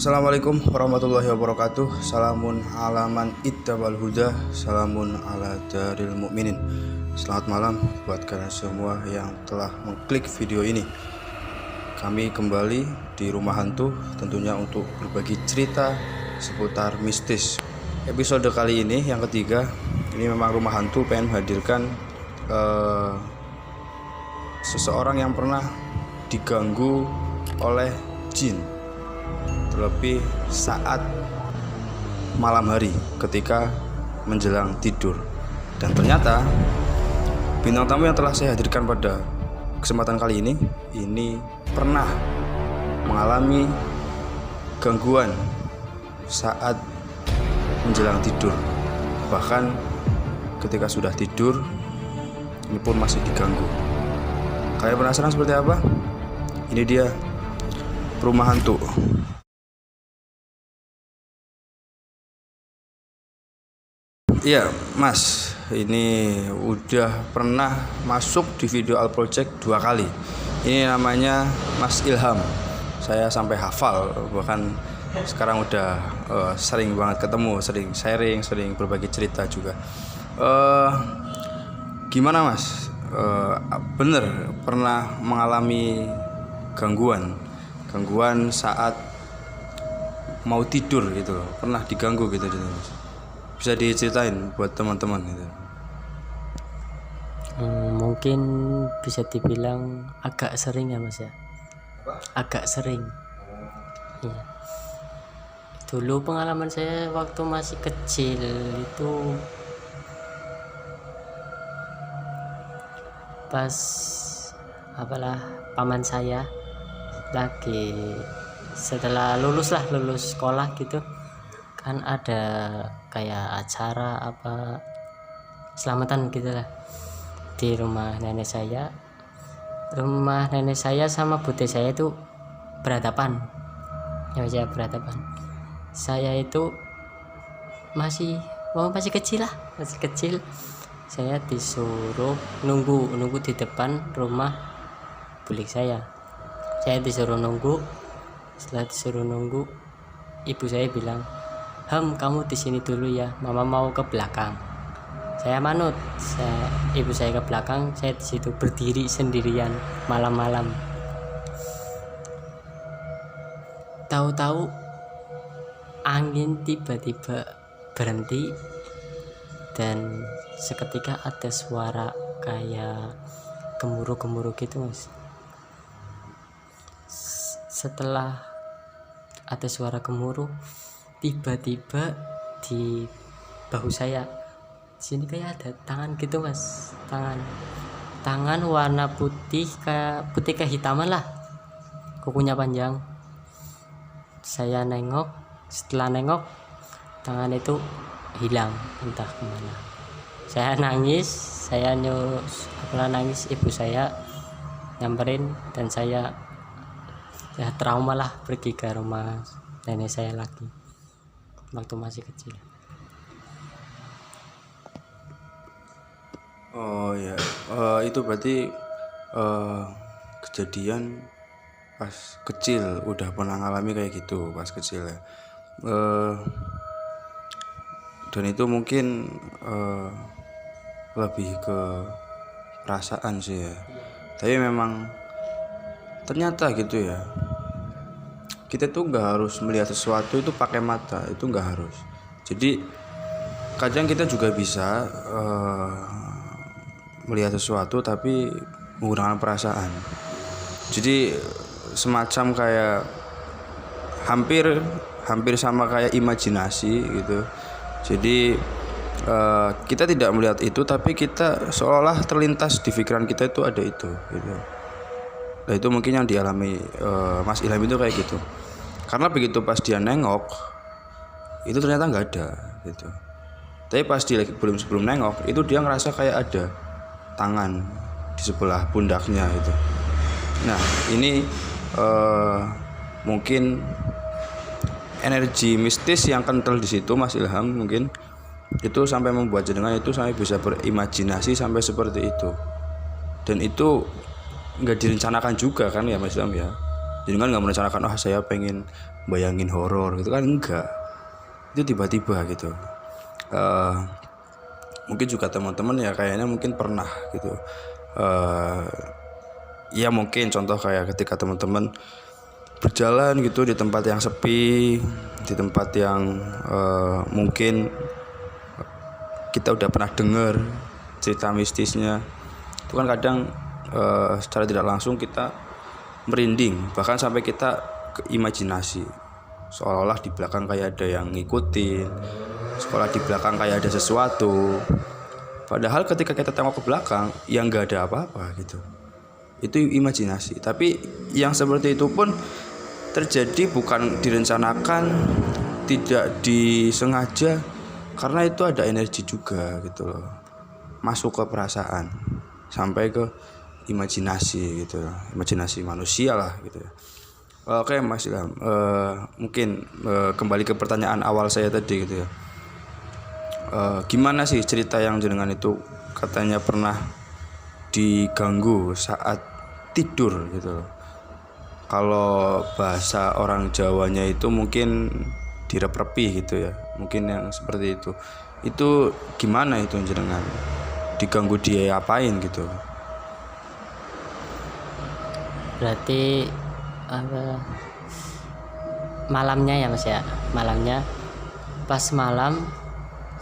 Assalamualaikum warahmatullahi wabarakatuh. Salamun alaman ittabal huda, salamun ala daril mukminin. Selamat malam buat kalian semua yang telah mengklik video ini. Kami kembali di Rumah Hantu, tentunya untuk berbagi cerita seputar mistis. Episode kali ini yang ketiga. Ini memang Rumah Hantu pengen menghadirkan seseorang yang pernah diganggu oleh jin, terlebih saat malam hari ketika menjelang tidur. Dan ternyata bintang tamu yang telah saya hadirkan pada kesempatan kali ini pernah mengalami gangguan saat menjelang tidur. Bahkan ketika sudah tidur ini pun masih diganggu. Kalian penasaran seperti apa? Ini dia Rumah Hantu. Iya Mas, ini udah pernah masuk di video Al Project 2 kali. Ini namanya Mas Ilham. Saya sampai hafal, bahkan sekarang udah sering banget ketemu, sering sharing, sering berbagi cerita juga. Gimana Mas? Bener pernah mengalami gangguan saat mau tidur gitu loh. Pernah diganggu gitu Mas? Bisa diceritain buat teman-teman gitu. Mungkin bisa dibilang agak sering ya Mas ya. Agak sering. Iya. Dulu pengalaman saya waktu masih kecil itu pas paman saya lagi setelah lulus sekolah gitu kan, ada kayak acara selamatan gitu lah di rumah nenek saya. Rumah nenek saya sama bude saya itu berhadapan ya Mas ya, berhadapan. Saya itu masih kecil. Saya disuruh nunggu di depan rumah bulik saya disuruh nunggu. Setelah disuruh nunggu, ibu saya bilang, "Ham, kamu di sini dulu ya, mama mau ke belakang." Saya manut. Ibu saya ke belakang, saya di situ berdiri sendirian malam-malam. Tahu-tahu angin tiba-tiba berhenti dan seketika ada suara kayak gemuruh-gemuruh gitu Mas. Setelah ada suara gemuruh, tiba-tiba di bahu saya sini kayak ada tangan gitu Mas. Tangan warna putih kehitaman lah, kukunya panjang. Saya nengok, setelah nengok tangan itu hilang entah kemana. Saya nangis, nangis. Ibu saya nyamperin dan saya trauma lah pergi ke rumah nenek saya lagi waktu masih kecil. Oh ya, itu berarti kejadian pas kecil udah pernah ngalami kayak gitu pas kecil ya. Dan itu mungkin lebih ke perasaan sih ya. Tapi memang ternyata gitu ya, kita tuh nggak harus melihat sesuatu itu pakai mata, itu nggak harus. Jadi kadang kita juga bisa melihat sesuatu tapi menggunakan perasaan. Jadi semacam kayak hampir sama kayak imajinasi gitu. Jadi kita tidak melihat itu, tapi kita seolah terlintas di pikiran kita itu ada itu gitu. Nah itu mungkin yang dialami Mas Ilham itu kayak gitu. Karena begitu pas dia nengok itu ternyata nggak ada gitu. Tapi pas dia sebelum nengok itu dia ngerasa kayak ada tangan di sebelah pundaknya itu. Nah ini mungkin energi mistis yang kental di situ Mas Ilham, mungkin itu sampai membuat jenengan itu sampai bisa berimajinasi sampai seperti itu. Dan itu nggak direncanakan juga kan ya Mas Ilham ya. Jadi kan nggak merencanakan saya pengen bayangin horor gitu kan, enggak, itu tiba-tiba gitu. Mungkin juga teman-teman ya kayaknya mungkin pernah gitu, ya mungkin contoh kayak ketika teman-teman berjalan gitu di tempat yang sepi, di tempat yang mungkin kita udah pernah dengar cerita mistisnya, itu kan kadang secara tidak langsung kita merinding, bahkan sampai kita ke imajinasi seolah-olah di belakang kayak ada yang ngikutin, seolah di belakang kayak ada sesuatu, padahal ketika kita tengok ke belakang ya nggak ada apa-apa gitu. Itu imajinasi. Tapi yang seperti itu pun terjadi bukan direncanakan, tidak disengaja, karena itu ada energi juga gitu loh, masuk ke perasaan sampai ke imajinasi gitu, imajinasi manusia lah gitu. Oke Mas Ilham, mungkin kembali ke pertanyaan awal saya tadi gitu ya. Gimana sih cerita yang jenengan itu katanya pernah diganggu saat tidur gitu loh. Kalau bahasa orang Jawanya itu mungkin direp-repi gitu ya, mungkin yang seperti itu. Itu gimana itu jenengan diganggu, dia apain gitu? Berarti malamnya ya Mas ya, malamnya pas malam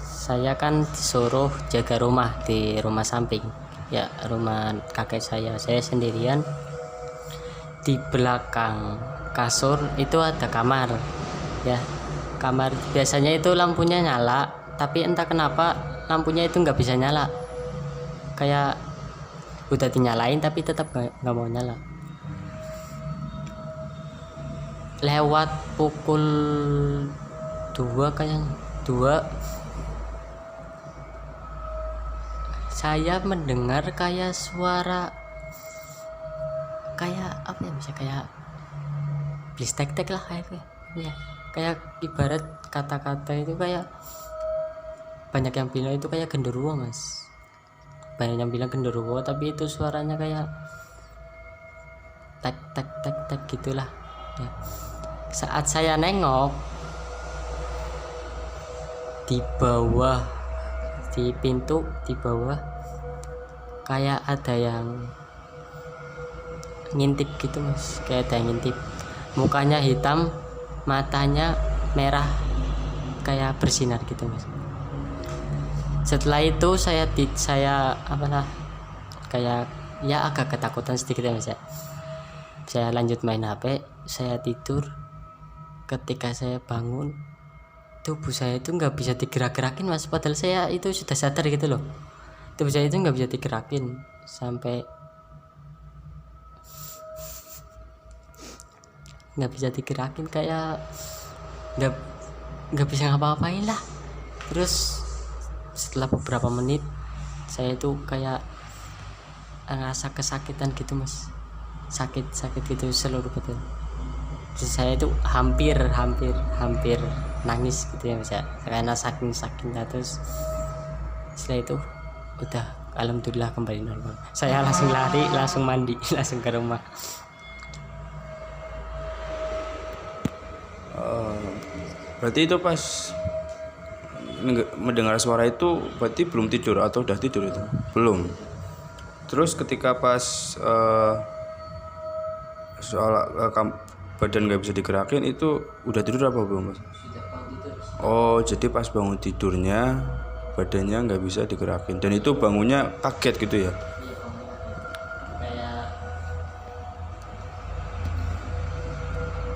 saya kan disuruh jaga rumah di rumah samping ya, rumah kakek saya sendirian. Di belakang kasur itu ada kamar ya, kamar biasanya itu lampunya nyala, tapi entah kenapa lampunya itu nggak bisa nyala, kayak udah dinyalain tapi tetap nggak mau nyala. Lewat pukul 2 kayaknya 2, saya mendengar kayak suara kayak apa ya, bisa kayak blistek-tek lah kayak ya, kayak ibarat kata-kata itu kayak banyak yang bilang itu kayak genderuwo Mas, banyak yang bilang genderuwo, tapi itu suaranya kayak tek tek tek tek gitulah ya. Saat saya nengok di bawah, di pintu di bawah kayak ada yang ngintip gitu Mas, kayak ada yang ngintip, mukanya hitam, matanya merah kayak bersinar gitu Mas. Setelah itu saya apalah kayak ya agak ketakutan sedikit ya Mas ya. Saya lanjut main HP, saya tidur. Ketika saya bangun, tubuh saya itu nggak bisa digerak-gerakin Mas, padahal saya itu sudah sadar gitu loh. Tubuh saya itu nggak bisa digerakin, sampai nggak bisa digerakin, kayak nggak bisa ngapa-ngapain lah. Terus setelah beberapa menit saya itu kayak ngerasa kesakitan gitu Mas, sakit gitu seluruh badan. Terus saya itu hampir nangis gitu ya Mas ya, karena saking sakitnya. Terus setelah itu udah alhamdulillah kembali normal. Saya langsung lari, langsung mandi, langsung ke rumah. Berarti itu pas mendengar suara itu berarti belum tidur atau udah tidur itu? Belum. Terus ketika pas soal badan nggak bisa digerakin itu udah tidur apa belum Mas? Oh, jadi pas bangun tidurnya badannya nggak bisa digerakin, dan itu bangunnya kaget gitu ya? Kayak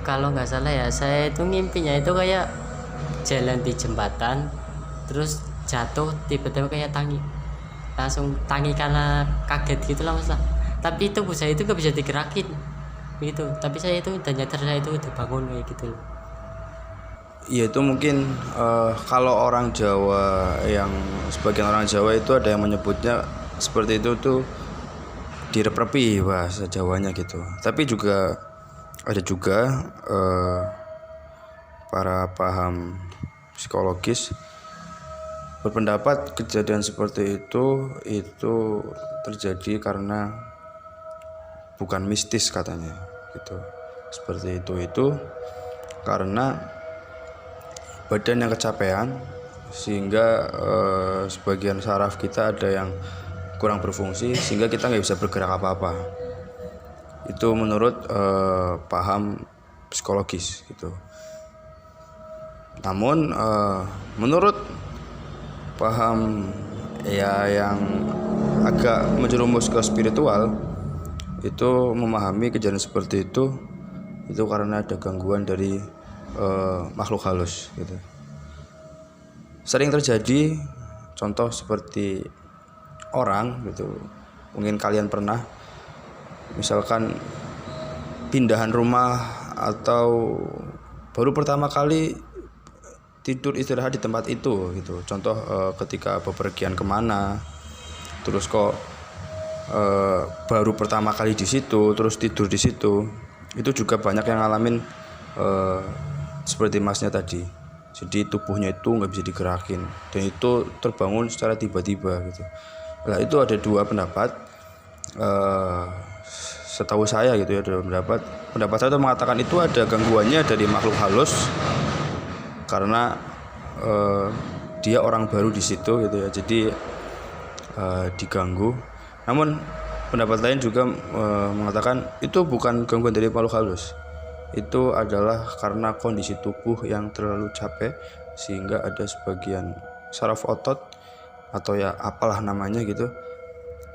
kalau nggak salah ya, saya itu ngimpinya itu kayak jalan di jembatan, terus jatuh tiba-tiba kayak langsung tangi karena kaget gitu lah Mas lah. Tapi tubuh saya itu nggak bisa digerakin gitu, tapi saya itu udah nyadar, saya itu udah bangun kayak gitu loh. Iya, itu mungkin kalau orang Jawa, yang sebagian orang Jawa itu ada yang menyebutnya seperti itu tuh direp-repi bahasa Jawanya gitu. Tapi juga ada juga para paham psikologis berpendapat kejadian seperti itu terjadi karena bukan mistis katanya gitu. seperti itu karena badan yang kecapean sehingga sebagian saraf kita ada yang kurang berfungsi sehingga kita nggak bisa bergerak apa-apa. Itu menurut paham psikologis gitu. Namun menurut paham ya yang agak menjerumus ke spiritual, itu memahami kejadian seperti itu karena ada gangguan dari makhluk halus gitu. Sering terjadi, contoh seperti orang gitu, mungkin kalian pernah misalkan pindahan rumah atau baru pertama kali tidur istirahat di tempat itu gitu. Contoh ketika bepergian kemana, terus kok baru pertama kali di situ, terus tidur di situ, itu juga banyak yang ngalamin seperti masnya tadi. Jadi tubuhnya itu nggak bisa digerakin dan itu terbangun secara tiba-tiba gitu. Nah itu ada dua pendapat. Setahu saya gitu ya, ada pendapat saya itu mengatakan itu ada gangguannya dari makhluk halus karena dia orang baru di situ gitu ya, jadi diganggu. Namun pendapat lain juga mengatakan itu bukan gangguan dari makhluk halus, itu adalah karena kondisi tubuh yang terlalu capek sehingga ada sebagian saraf otot atau ya apalah namanya gitu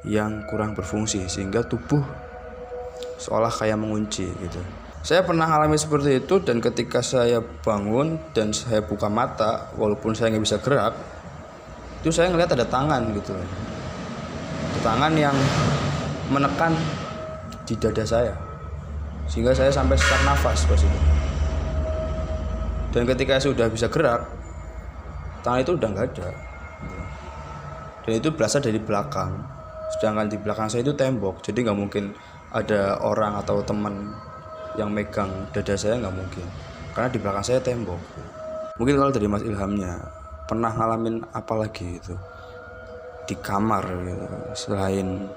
yang kurang berfungsi sehingga tubuh seolah kayak mengunci gitu. Saya pernah alami seperti itu dan ketika saya bangun dan saya buka mata walaupun saya nggak bisa gerak, itu saya ngelihat ada tangan gitu, tangan yang menekan di dada saya sehingga saya sampai sesak nafas pas itu. Dan ketika saya sudah bisa gerak, tangan itu udah nggak ada dan itu berasal dari belakang, sedangkan di belakang saya itu tembok, jadi nggak mungkin ada orang atau teman yang megang dada saya, nggak mungkin karena di belakang saya tembok. Mungkin kalau dari Mas Ilhamnya pernah ngalamin apa lagi itu di kamar gitu, selain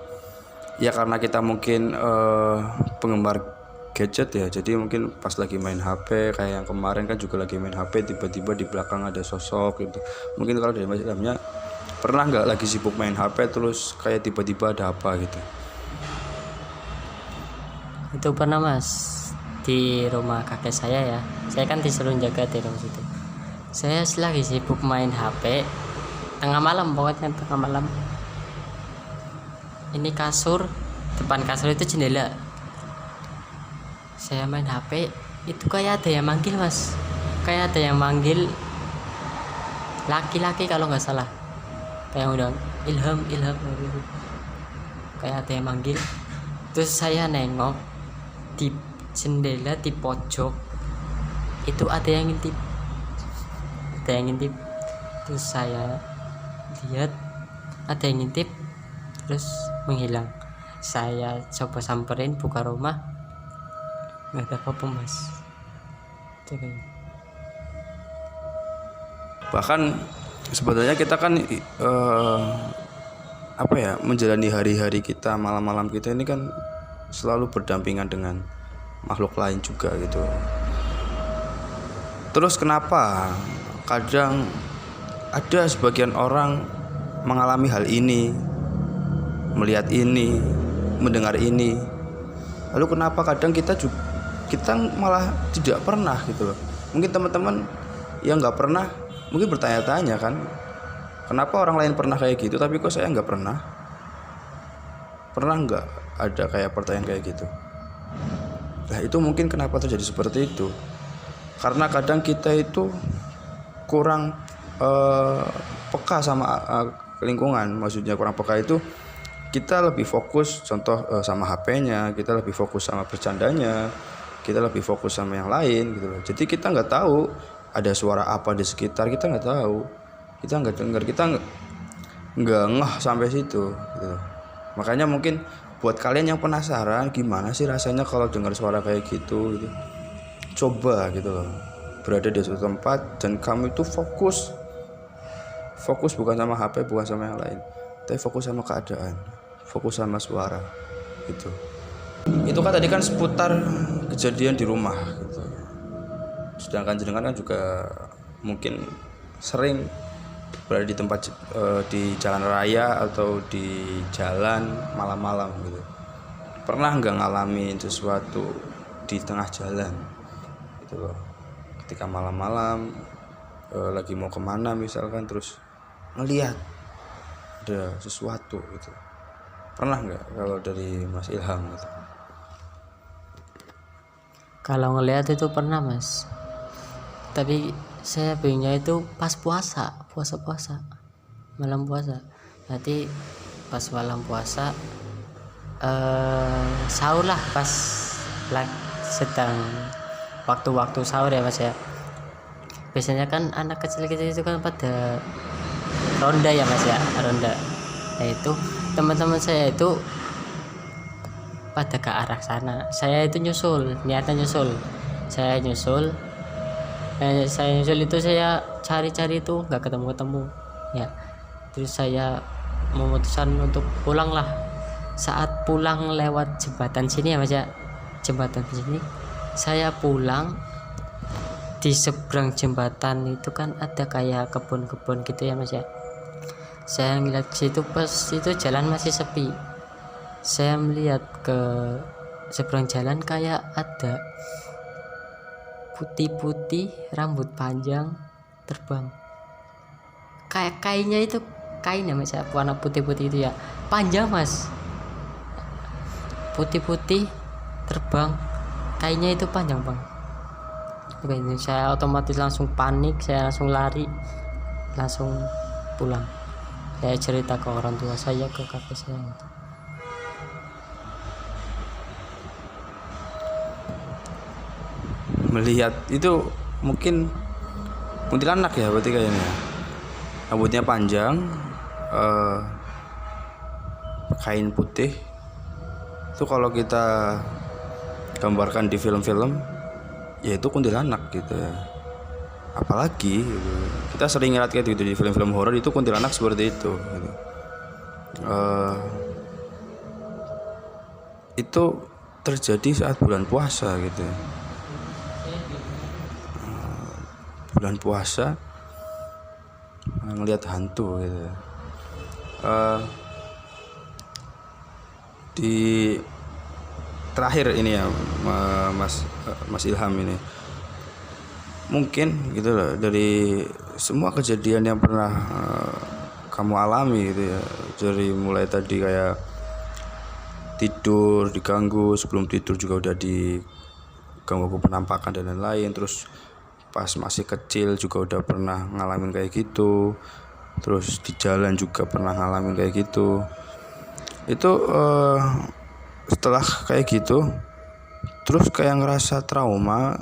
ya karena kita mungkin penggemar gadget ya, jadi mungkin pas lagi main HP kayak yang kemarin kan juga lagi main HP tiba-tiba di belakang ada sosok gitu. Mungkin kalau dari Mas Ilhamnya pernah nggak lagi sibuk main HP terus kayak tiba-tiba ada apa gitu? Itu pernah Mas, di rumah kakek saya ya, saya kan disuruh jaga di rumah situ. Saya lagi sibuk main HP tengah malam, pokoknya tengah malam. Ini kasur, depan kasur itu jendela. Saya main HP, itu kayak ada yang manggil Mas, kayak ada yang manggil laki-laki kalau nggak salah, kayak udah Ilham gitu. Kayak ada yang manggil. Terus saya nengok di jendela di pojok itu ada yang ngintip. Terus saya lihat ada yang ngintip terus menghilang. Saya coba samperin, buka rumah, nggak ada apa-apa Mas. Bahkan sebetulnya kita kan menjalani hari-hari kita, malam-malam kita ini kan selalu berdampingan dengan makhluk lain juga gitu. Terus kenapa kadang ada sebagian orang mengalami hal ini, melihat ini, mendengar ini, lalu kenapa kadang kita malah tidak pernah gitu loh. Mungkin teman-teman yang nggak pernah mungkin bertanya-tanya kan, kenapa orang lain pernah kayak gitu tapi kok saya nggak pernah? Pernah nggak ada kayak pertanyaan kayak gitu? Nah itu mungkin kenapa terjadi seperti itu, karena kadang kita itu kurang peka sama lingkungan. Maksudnya kurang peka itu kita lebih fokus, contoh sama HP-nya, kita lebih fokus sama bercandanya, kita lebih fokus sama yang lain gitu loh. Jadi kita nggak tahu ada suara apa di sekitar, kita nggak tahu, kita nggak dengar, kita nggak ngeh sampai situ gitu. Makanya mungkin buat kalian yang penasaran gimana sih rasanya kalau dengar suara kayak gitu, coba gitu loh berada di suatu tempat dan kamu itu fokus bukan sama HP, bukan sama yang lain, tapi fokus sama keadaan, fokus sama suara gitu. Itu kan tadi kan seputar kejadian di rumah gitu. Sedangkan jenengan kan juga mungkin sering berada di tempat di jalan raya atau di jalan malam-malam gitu. Pernah nggak ngalamin sesuatu di tengah jalan gitu loh, ketika malam-malam lagi mau kemana misalkan, terus ngelihat ada sesuatu gitu? Pernah nggak kalau dari Mas Ilham gitu? Kalau ngelihat itu pernah Mas, tapi saya bingungnya itu pas puasa malam puasa. Nanti pas malam puasa sahur lah, pas sedang waktu-waktu sahur ya Mas ya. Biasanya kan anak kecil-kecil itu kan pada ronda ya Mas ya, ronda. Nah itu teman-teman saya itu pada ke arah sana, saya itu nyusul, niatnya nyusul. Saya nyusul itu saya cari-cari itu nggak ketemu ya. Terus saya memutuskan untuk pulang lah. Saat pulang lewat jembatan sini ya Mas ya, jembatan sini saya pulang, di seberang jembatan itu kan ada kayak kebun-kebun gitu ya Mas ya. Saya ngeliat situ, pas itu jalan masih sepi. Saya melihat ke seberang jalan kayak ada putih-putih, rambut panjang terbang. Kayak kainnya itu, kain ya Mas ya, warna putih-putih itu ya, panjang Mas. Putih-putih terbang, kainnya itu panjang Bang. Oke, saya otomatis langsung panik, saya langsung lari, langsung pulang. Saya cerita ke orang tua saya, ke kakek saya. Melihat itu mungkin kuntilanak ya berarti kayaknya. Rambutnya panjang, kain putih. Itu kalau kita gambarkan di film-film, ya itu kuntilanak gitu ya. Apalagi gitu, kita sering ngeliat kayak gitu di film-film horor, itu kuntilanak seperti itu gitu. Itu terjadi saat bulan puasa gitu. Bulan puasa ngelihat hantu gitu. Di terakhir ini ya Mas Ilham ini, mungkin gitu loh, dari semua kejadian yang pernah kamu alami gitu ya, dari mulai tadi kayak tidur diganggu, sebelum tidur juga udah diganggu penampakan dan lain-lain, terus pas masih kecil juga udah pernah ngalamin kayak gitu, terus di jalan juga pernah ngalamin kayak gitu. Itu setelah kayak gitu terus kayak ngerasa trauma,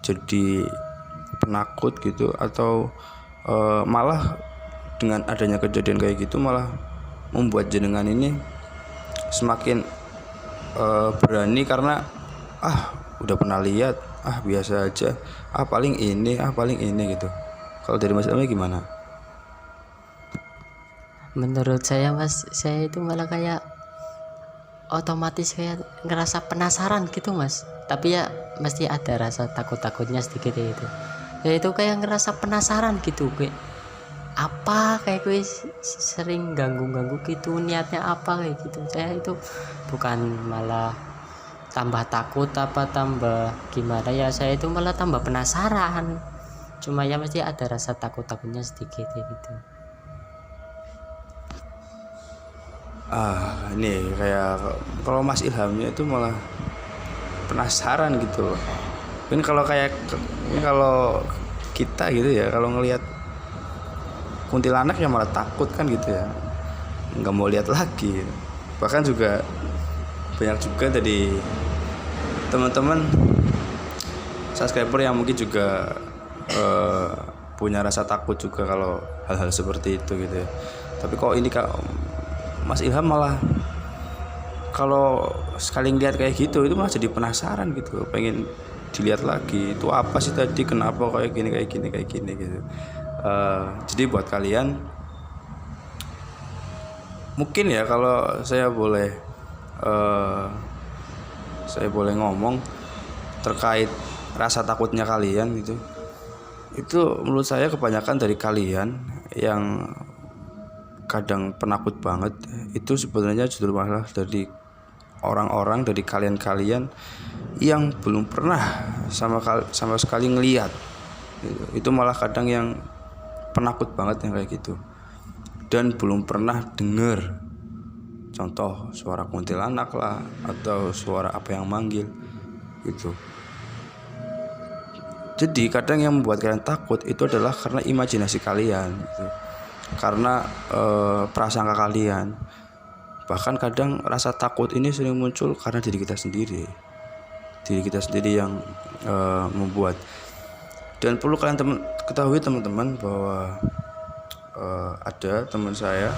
jadi penakut gitu, atau malah dengan adanya kejadian kayak gitu malah membuat jenengan ini semakin berani karena udah pernah lihat, biasa aja, paling ini gitu. Kalau dari Mas Ilmi gimana? Menurut saya Mas, saya itu malah kayak otomatis kayak ngerasa penasaran gitu Mas, tapi ya mesti ada rasa takut-takutnya sedikit itu. Ya itu kayak ngerasa penasaran gitu, kayak apa, kayak gue sering ganggu-ganggu gitu, niatnya apa kayak gitu. Saya itu bukan malah tambah takut apa tambah gimana ya, saya itu malah tambah penasaran. Cuma ya mesti ada rasa takut-takutnya sedikit gitu. Ini kayak kalau Mas Ilhamnya itu malah penasaran gitu loh. Mungkin kalau kita gitu ya, kalau ngelihat kuntilanak ya malah takut kan gitu ya, nggak mau lihat lagi. Bahkan juga banyak juga dari teman-teman subscriber yang mungkin juga punya rasa takut juga kalau hal-hal seperti itu gitu ya. Tapi kok ini Mas Ilham malah kalau sekali ngeliat kayak gitu itu malah jadi penasaran gitu, pengen dilihat lagi itu apa sih tadi, kenapa kayak gini gitu. Jadi buat kalian mungkin ya, kalau saya boleh ngomong, terkait rasa takutnya kalian itu menurut saya kebanyakan dari kalian yang kadang penakut banget itu sebenarnya justru malah dari orang-orang, dari kalian-kalian yang belum pernah sama sekali ngelihat. Itu malah kadang yang penakut banget yang kayak gitu, dan belum pernah dengar contoh suara kuntilanak lah atau suara apa yang manggil gitu. Jadi kadang yang membuat kalian takut itu adalah karena imajinasi kalian gitu. Karena prasangka kalian. Bahkan kadang rasa takut ini sering muncul karena diri kita sendiri yang membuat. Dan perlu kalian ketahui teman-teman bahwa ada teman saya,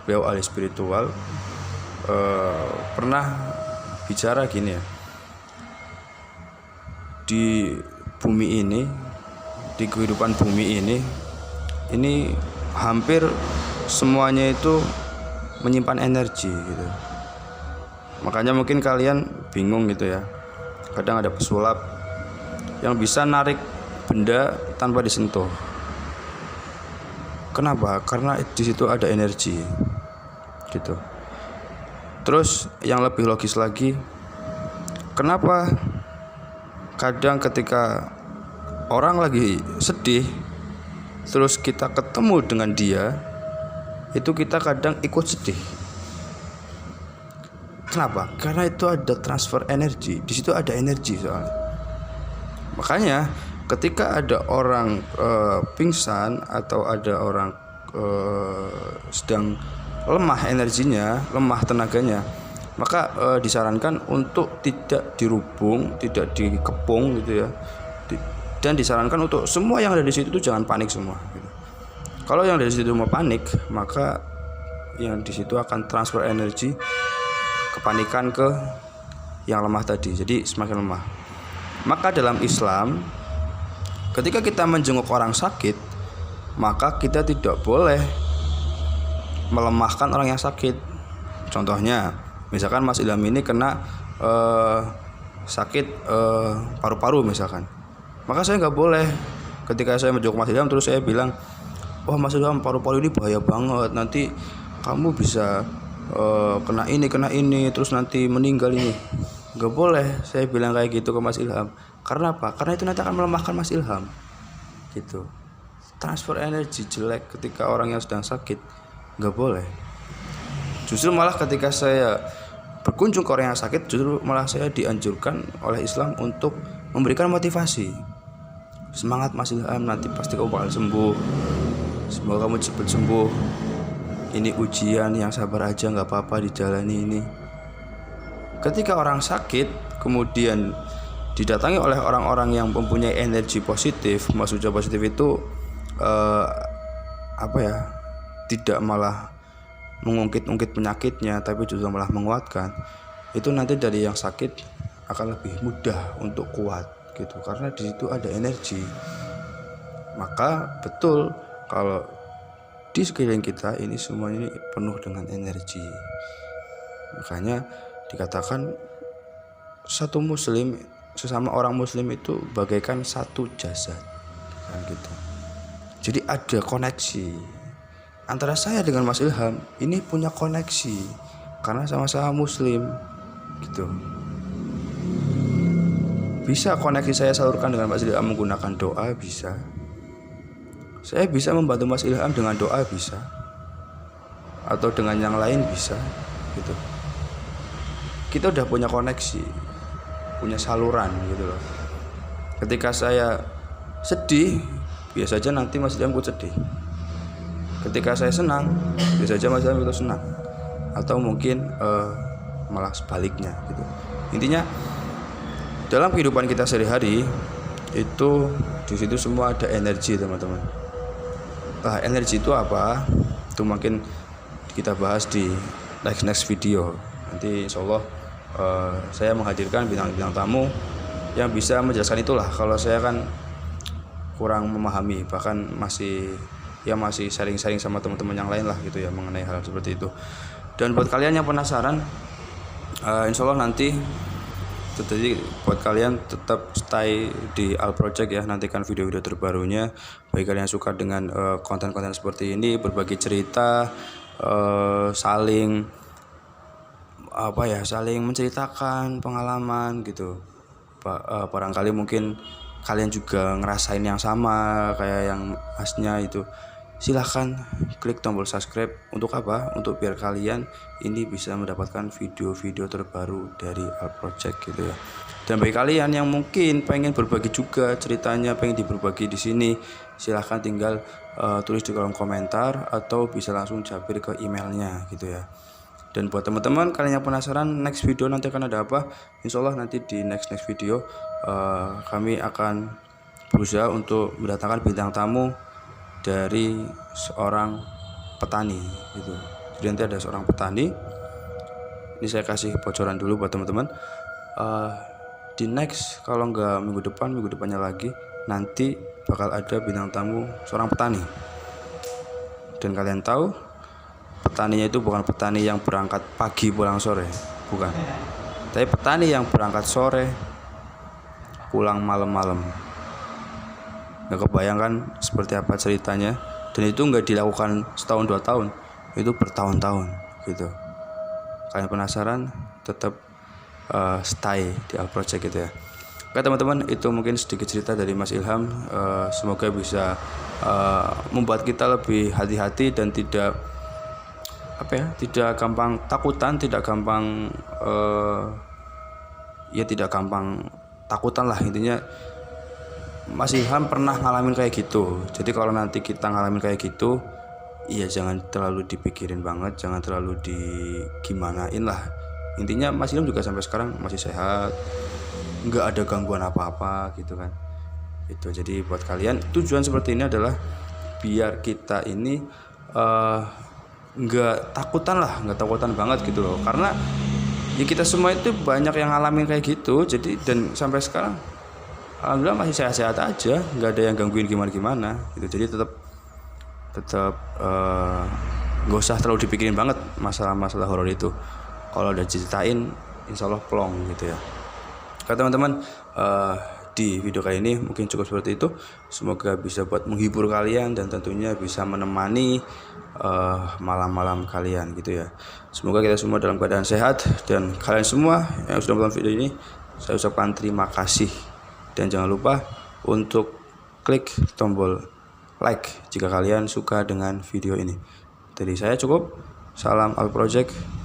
beliau ahli spiritual, pernah bicara gini ya, di bumi ini, di kehidupan bumi ini hampir semuanya itu menyimpan energi gitu. Makanya mungkin kalian bingung gitu ya, kadang ada pesulap yang bisa narik benda tanpa disentuh. Kenapa? Karena di situ ada energi gitu. Terus yang lebih logis lagi, kenapa kadang ketika orang lagi sedih terus kita ketemu dengan dia, itu kita kadang ikut sedih. Kenapa? Karena itu ada transfer energi. Di situ ada energi soalnya. Makanya ketika ada orang pingsan atau ada orang sedang lemah energinya, lemah tenaganya, maka disarankan untuk tidak dirubung, tidak dikepung gitu ya. Dan disarankan untuk semua yang ada di situ itu jangan panik semua gitu. Kalau yang dari situ mau panik, maka yang di situ akan transfer energi kepanikan ke yang lemah tadi, jadi semakin lemah. Maka dalam Islam, ketika kita menjenguk orang sakit, maka kita tidak boleh melemahkan orang yang sakit. Contohnya, misalkan Mas Ilham ini kena sakit paru-paru misalkan, maka saya nggak boleh ketika saya menjenguk Mas Ilham terus saya bilang, wah Mas Ilham, paru-paru ini bahaya banget, nanti kamu bisa kena ini, terus nanti meninggal ini. Gak boleh saya bilang kayak gitu ke Mas Ilham. Karena apa? Karena itu nanti akan melemahkan Mas Ilham gitu. Transfer energi jelek ketika orang yang sedang sakit, gak boleh. Justru malah ketika saya berkunjung ke orang yang sakit, justru malah saya dianjurkan oleh Islam untuk memberikan motivasi. Semangat Mas Ilham, nanti pasti kamu bakal sembuh. Semoga kamu cepat sembuh. Ini ujian, yang sabar aja, gak apa-apa, dijalani ini. Ketika orang sakit kemudian didatangi oleh orang-orang yang mempunyai energi positif, maksudnya positif itu tidak malah mengungkit-ungkit penyakitnya, tapi juga malah menguatkan. Itu nanti dari yang sakit akan lebih mudah untuk kuat gitu, karena di situ ada energi. Maka betul kalau di sekeliling kita ini semua ini penuh dengan energi. Makanya dikatakan satu muslim, sesama orang muslim itu bagaikan satu jasad kan gitu. Jadi ada koneksi antara saya dengan Mas Ilham, ini punya koneksi karena sama-sama muslim gitu. Bisa koneksi saya salurkan dengan Mas Ilham menggunakan doa, bisa. Saya bisa membantu Mas Ilham dengan doa, bisa. Atau dengan yang lain, bisa gitu. Kita udah punya koneksi, punya saluran gitu loh. Ketika saya sedih, biasa aja nanti Mas Ilham ikut sedih. Ketika saya senang, biasa aja Mas Ilham ikut senang. Atau mungkin malah sebaliknya gitu. Intinya dalam kehidupan kita sehari-hari itu di situ semua ada energi, teman-teman. Energi itu apa? Itu mungkin kita bahas di next video. Nanti insyaallah saya menghadirkan bintang-bintang tamu yang bisa menjelaskan itulah. Kalau saya kan kurang memahami, bahkan masih sharing-sharing sama teman-teman yang lain lah gitu ya mengenai hal seperti itu. Dan buat kalian yang penasaran, insyaallah nanti Jadi buat kalian tetap stay di Al Project ya, nantikan video-video terbarunya. Bagi kalian yang suka dengan konten-konten seperti ini, berbagi cerita, saling saling menceritakan pengalaman gitu. Barangkali mungkin kalian juga ngerasain yang sama kayak yang Masnya itu. Silahkan klik tombol subscribe. Untuk apa? Untuk biar kalian ini bisa mendapatkan video-video terbaru dari Al Project gitu ya. Dan bagi kalian yang mungkin pengen berbagi juga ceritanya, pengen berbagi di sini, silahkan tinggal tulis di kolom komentar atau bisa langsung japir ke emailnya gitu ya. Dan buat teman-teman kalian yang penasaran next video nanti akan ada apa, insya Allah nanti di next video kami akan berusaha untuk mendatangkan bintang tamu dari seorang petani gitu. Jadi nanti ada seorang petani. Ini saya kasih bocoran dulu buat teman-teman. Di next kalau nggak minggu depannya lagi nanti bakal ada bintang tamu seorang petani. Dan kalian tahu petaninya itu bukan petani yang berangkat pagi pulang sore, bukan. Tapi petani yang berangkat sore pulang malam-malam. Nggak kebayangkan seperti apa ceritanya, dan itu nggak dilakukan setahun 2 tahun, itu bertahun-tahun gitu. Kalian penasaran, tetap stay di Al Project gitu ya. Oke teman-teman, itu mungkin sedikit cerita dari Mas Ilham. Semoga bisa membuat kita lebih hati-hati dan tidak gampang takutan, tidak gampang takutan lah intinya. Mas Ilham pernah ngalamin kayak gitu. Jadi kalau nanti kita ngalamin kayak gitu, iya jangan terlalu dipikirin banget, jangan terlalu digimanain lah. Intinya Mas Ilham juga sampai sekarang masih sehat, nggak ada gangguan apa-apa gitu kan. Itu jadi buat kalian tujuan seperti ini adalah biar kita ini nggak takutan banget gitu loh. Karena ya kita semua itu banyak yang ngalamin kayak gitu. Jadi dan sampai sekarang alhamdulillah masih sehat-sehat aja, nggak ada yang gangguin gimana gitu. Jadi tetap nggak usah terlalu dipikirin banget masalah horor itu. Kalau udah ceritain insya Allah plong gitu ya. Oke teman-teman, di video kali ini mungkin cukup seperti itu. Semoga bisa buat menghibur kalian dan tentunya bisa menemani malam-malam kalian gitu ya. Semoga kita semua dalam keadaan sehat, dan kalian semua yang sudah menonton video ini saya ucapkan terima kasih. Dan jangan lupa untuk klik tombol like jika kalian suka dengan video ini. Dari saya cukup. Salam Al Project.